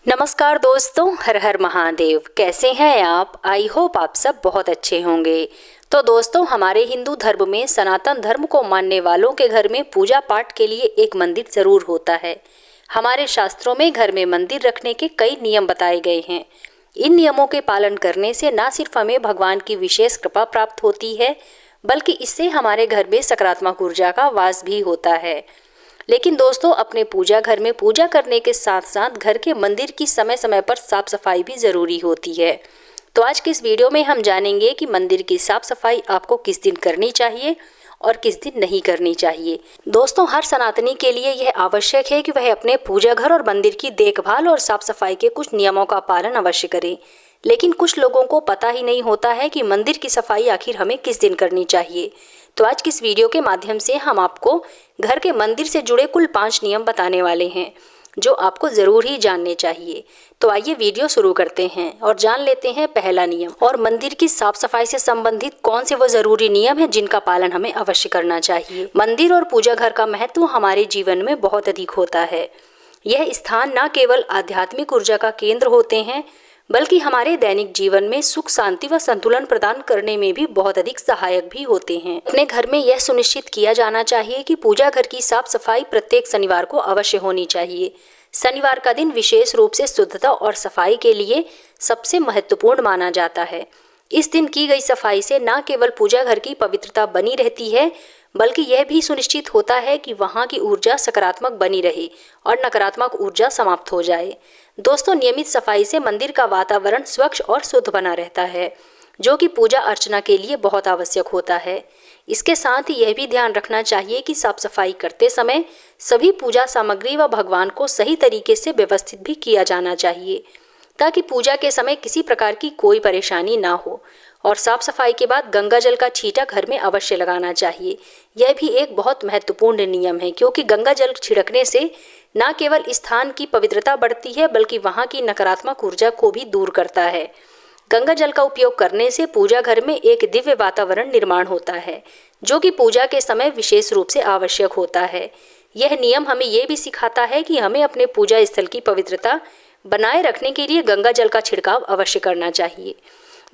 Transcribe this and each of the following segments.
नमस्कार दोस्तों, हर हर महादेव। कैसे हैं आप? आई होप आप सब बहुत अच्छे होंगे। तो दोस्तों, हमारे हिंदू धर्म में सनातन धर्म को मानने वालों के घर में पूजा पाठ के लिए एक मंदिर जरूर होता है। हमारे शास्त्रों में घर में मंदिर रखने के कई नियम बताए गए हैं। इन नियमों के पालन करने से न सिर्फ हमें भगवान की विशेष कृपा प्राप्त होती है, बल्कि इससे हमारे घर में सकारात्मक ऊर्जा का वास भी होता है। लेकिन दोस्तों, अपने पूजा घर में पूजा करने के साथ साथ घर के मंदिर की समय समय पर साफ सफाई भी ज़रूरी होती है। तो आज की इस वीडियो में हम जानेंगे कि मंदिर की साफ सफाई आपको किस दिन करनी चाहिए और किस दिन नहीं करनी चाहिए। दोस्तों, हर सनातनी के लिए यह आवश्यक है कि वह अपने पूजा घर और मंदिर की देखभाल और साफ सफाई के कुछ नियमों का पालन अवश्य करें। लेकिन कुछ लोगों को पता ही नहीं होता है कि मंदिर की सफाई आखिर हमें किस दिन करनी चाहिए। तो आज की इस वीडियो के माध्यम से हम आपको घर के मंदिर से जुड़े कुल 5 नियम बताने वाले हैं जो आपको ज़रूर ही जानने चाहिए। तो आइए वीडियो शुरू करते हैं और जान लेते हैं पहला नियम और मंदिर की साफ सफाई से संबंधित कौन से वो ज़रूरी नियम हैं जिनका पालन हमें अवश्य करना चाहिए। मंदिर और पूजा घर का महत्व हमारे जीवन में बहुत अधिक होता है। यह स्थान न केवल आध्यात्मिक ऊर्जा का केंद्र होते हैं, बल्कि हमारे दैनिक जीवन में सुख, शांति व संतुलन प्रदान करने में भी बहुत अधिक सहायक भी होते हैं। अपने घर में यह सुनिश्चित किया जाना चाहिए कि पूजा घर की साफ सफाई प्रत्येक शनिवार को अवश्य होनी चाहिए। शनिवार का दिन विशेष रूप से शुद्धता और सफाई के लिए सबसे महत्वपूर्ण माना जाता है। इस दिन की गई सफाई से न केवल पूजा घर की पवित्रता बनी रहती है, बल्कि यह भी सुनिश्चित होता है कि वहाँ की ऊर्जा सकारात्मक बनी रहे और नकारात्मक ऊर्जा समाप्त हो जाए। दोस्तों, नियमित सफाई से मंदिर का वातावरण स्वच्छ और शुद्ध बना रहता है, जो कि पूजा अर्चना के लिए बहुत आवश्यक होता है। इसके साथ ही यह भी ध्यान रखना चाहिए कि साफ सफाई करते समय सभी पूजा सामग्री व भगवान को सही तरीके से व्यवस्थित भी किया जाना चाहिए, ताकि पूजा के समय किसी प्रकार की कोई परेशानी ना हो। और साफ सफाई के बाद गंगा जल का छींटा घर में अवश्य लगाना चाहिए। यह भी एक बहुत महत्वपूर्ण नियम है, क्योंकि गंगा जल छिड़कने से न केवल स्थान की पवित्रता बढ़ती है, बल्कि वहाँ की नकारात्मक ऊर्जा को भी दूर करता है। गंगा जल का उपयोग करने से पूजा घर में एक दिव्य वातावरण निर्माण होता है, जो कि पूजा के समय विशेष रूप से आवश्यक होता है। यह नियम हमें यह भी सिखाता है कि हमें अपने पूजा स्थल की पवित्रता बनाए रखने के लिए गंगा जल का छिड़काव अवश्य करना चाहिए।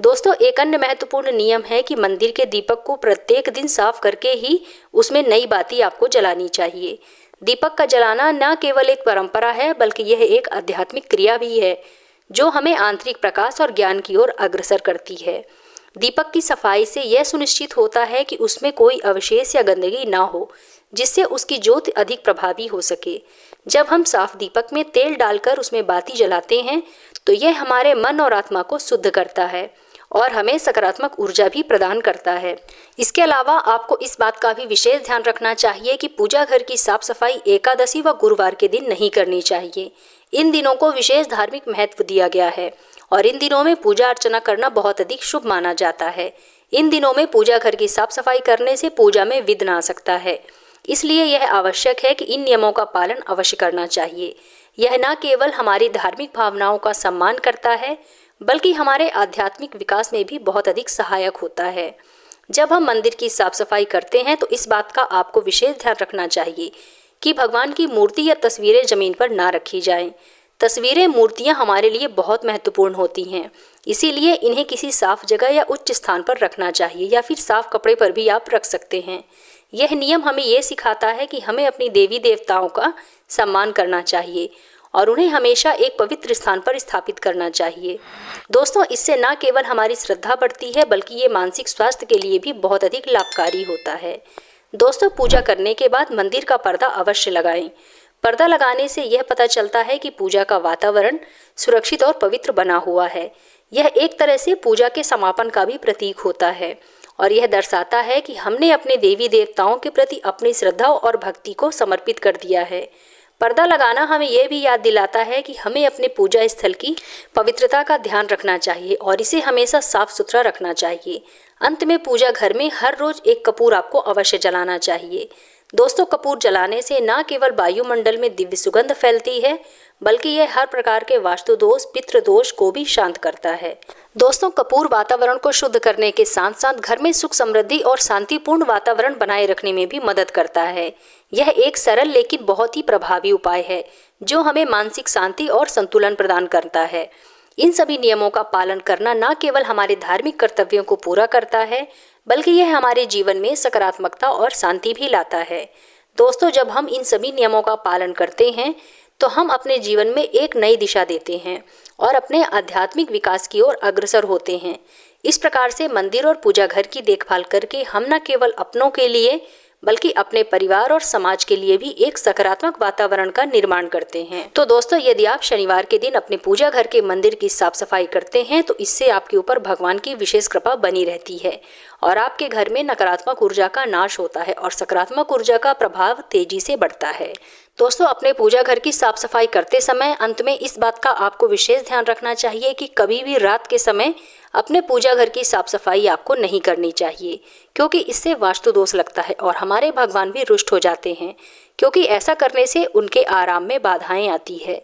दोस्तों, एक अन्य महत्वपूर्ण नियम है कि मंदिर के दीपक को प्रत्येक दिन साफ करके ही उसमें नई बाती आपको जलानी चाहिए। दीपक का जलाना न केवल एक परंपरा है, बल्कि यह एक आध्यात्मिक क्रिया भी है जो हमें आंतरिक प्रकाश और ज्ञान की ओर अग्रसर करती है। दीपक की सफाई से यह सुनिश्चित होता है कि उसमें कोई अवशेष या गंदगी ना हो, जिससे उसकी ज्योति अधिक प्रभावी हो सके। जब हम साफ दीपक में तेल डालकर उसमें बाती जलाते हैं, तो यह हमारे मन और आत्मा को शुद्ध करता है और हमें सकारात्मक ऊर्जा भी प्रदान करता है। इसके अलावा आपको इस बात का भी विशेष ध्यान रखना चाहिए कि पूजा घर की साफ सफाई एकादशी व गुरुवार के दिन नहीं करनी चाहिए। इन दिनों को विशेष धार्मिक महत्व दिया गया है और इन दिनों में पूजा अर्चना करना बहुत अधिक शुभ माना जाता है। इन दिनों में पूजा घर की साफ सफाई करने से पूजा में विघ्न आ सकता है, इसलिए यह आवश्यक है कि इन नियमों का पालन अवश्य करना चाहिए। यह न केवल हमारी धार्मिक भावनाओं का सम्मान करता है, बल्कि हमारे आध्यात्मिक विकास में भी बहुत अधिक सहायक होता है। जब हम मंदिर की साफ सफाई करते हैं, तो इस बात का आपको विशेष ध्यान रखना चाहिए कि भगवान की मूर्ति या तस्वीरें जमीन पर ना रखी जाएं। तस्वीरें, मूर्तियां हमारे लिए बहुत महत्वपूर्ण होती हैं, इसीलिए इन्हें किसी साफ जगह या उच्च स्थान पर रखना चाहिए, या फिर साफ कपड़े पर भी आप रख सकते हैं। यह नियम हमें यह सिखाता है कि हमें अपनी देवी देवताओं का सम्मान करना चाहिए और उन्हें हमेशा एक पवित्र स्थान पर स्थापित करना चाहिए। दोस्तों, इससे न केवल हमारी श्रद्धा बढ़ती है, बल्कि ये मानसिक स्वास्थ्य के लिए भी बहुत अधिक लाभकारी होता है। दोस्तों, पूजा करने के बाद मंदिर का पर्दा अवश्य लगाएं। पर्दा लगाने से यह पता चलता है कि पूजा का वातावरण सुरक्षित और पवित्र बना हुआ है। यह एक तरह से पूजा के समापन का भी प्रतीक होता है और यह दर्शाता है कि हमने अपने देवी देवताओं के प्रति अपनी श्रद्धा और भक्ति को समर्पित कर दिया है। पर्दा लगाना हमें यह भी याद दिलाता है कि हमें अपने पूजा स्थल की पवित्रता का ध्यान रखना चाहिए और इसे हमेशा साफ सुथरा रखना चाहिए। अंत में पूजा घर में हर रोज एक कपूर आपको अवश्य जलाना चाहिए। दोस्तों, कपूर जलाने से न केवल वायुमंडल में दिव्य सुगंध फैलती है, बल्कि यह हर प्रकार के वास्तु दोष, पितृ दोष को भी शांत करता है। दोस्तों, कपूर वातावरण को शुद्ध करने के साथ साथ घर में सुख, समृद्धि और शांतिपूर्ण वातावरण बनाए रखने में भी मदद करता है। यह एक सरल लेकिन बहुत ही प्रभावी उपाय है जो हमें मानसिक शांति और संतुलन प्रदान करता है। इन सभी नियमों का पालन करना न केवल हमारे धार्मिक कर्तव्यों को पूरा करता है, बल्कि यह हमारे जीवन में सकारात्मकता और शांति भी लाता है। दोस्तों, जब हम इन सभी नियमों का पालन करते हैं तो हम अपने जीवन में एक नई दिशा देते हैं और अपने आध्यात्मिक विकास की ओर अग्रसर होते हैं। इस प्रकार से मंदिर और पूजा घर की देखभाल करके हम न केवल अपनों के लिए बल्कि अपने परिवार और समाज के लिए भी एक सकारात्मक वातावरण का निर्माण करते हैं। तो दोस्तों, यदि आप शनिवार के दिन अपने पूजा घर के मंदिर की साफ सफाई करते हैं तो इससे आपके ऊपर भगवान की विशेष कृपा बनी रहती है और आपके घर में नकारात्मक ऊर्जा का नाश होता है और सकारात्मक ऊर्जा का प्रभाव तेजी से बढ़ता है। दोस्तों, अपने पूजा घर की साफ सफाई करते समय अंत में इस बात का आपको विशेष ध्यान रखना चाहिए कि कभी भी रात के समय अपने पूजा घर की साफ सफाई आपको नहीं करनी चाहिए, क्योंकि इससे वास्तु दोष लगता है और हमारे भगवान भी रुष्ट हो जाते हैं, क्योंकि ऐसा करने से उनके आराम में बाधाएं आती है।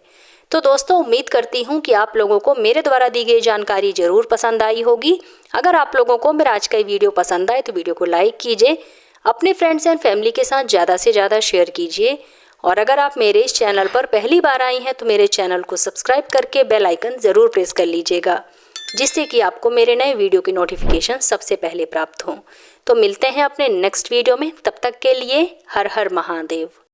तो दोस्तों, उम्मीद करती हूँ कि आप लोगों को मेरे द्वारा दी गई जानकारी जरूर पसंद आई होगी। अगर आप लोगों को मेरा आज का वीडियो पसंद आए तो वीडियो को लाइक कीजिए, अपने फ्रेंड्स एंड फैमिली के साथ ज़्यादा से ज़्यादा शेयर कीजिए और अगर आप मेरे इस चैनल पर पहली बार आई हैं तो मेरे चैनल को सब्सक्राइब करके बेल आइकन ज़रूर प्रेस कर लीजिएगा, जिससे कि आपको मेरे नए वीडियो की नोटिफिकेशन सबसे पहले प्राप्त हो। तो मिलते हैं अपने नेक्स्ट वीडियो में, तब तक के लिए हर हर महादेव।